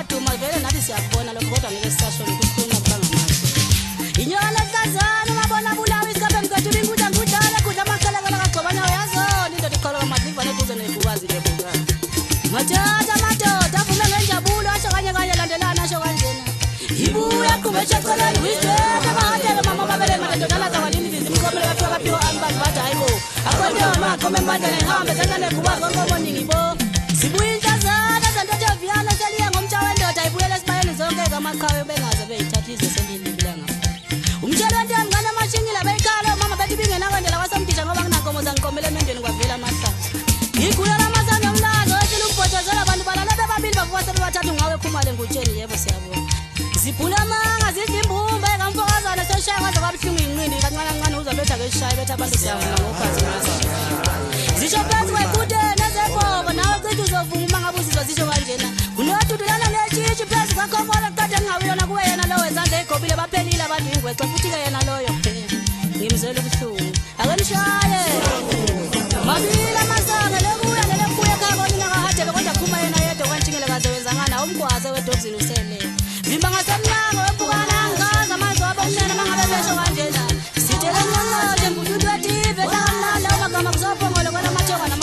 waduma vele nathi siyabona lokho kodwa ngeke sisasho ukukhuluma kubangamazwi inyona kazana ungabona bulawa isikhape mkwethu ingudla ngudala kudla amakhalakala kagxobana uyazona indoda iqholoka madliva neduze nebukazi ngebuka mathatha madoda avume ngenjabulo asho kanye kanye landelana asho kanjena ibuya qhubesha eceleni wisweta mahatele mama mabele madodana zakwalini zimkhomele bafika baphiwa ambazi bathi hayibo akonde maqome mbandane ngihambe zenza nebuka zonke omoningi bo sibuya intazana zentethe viyana seliye ngomtsha wendoda ibuyele esibayeni zonke kamaqhawe bengaze beyithathise sendililanga umtshelo wento mngane amashingile beyikhala mama bethi bingenakwendela kwasamdisha ngoba nginankomo zangiqomele emendweni kwavela amahlathi igula lamasana omlazo wethile umbhotshozela abantu balala bebabili bavuka sebebathathu ngawe ephumale ngutsheni yebo siyabona ziphula amanga zizimbumba ekamfokazana seshaya kwaze kwabuhlungu inqindi kancane kancane uzabetha ngeshaye betha abantu siyabona ngophathi zisho phansi kwekude nezebhoko nawe cishe uzovuma uma ngabe uzizwa zisho kanjena kunodudulana netshitshi phezu kakhomola kade ngingawuyona kuwe yena lowo ezandla ey'gobile baphelile abantu ingwexe futhi-ke yena loyo ngimzwela ubuhlungu akenishaye mabili amasanga lekuya nelekuya ekhaya nakahadele kodwa phuma yena yedwa kwantshingele kaze wenzangana umgwaze wedokzini usele vimba ngasemnyango webhukana angazi amazwi abo kumnene mangabe besho kanjena sitele nyancote mbututu wetive takamnanda umagama kuzophongole kwela mathonga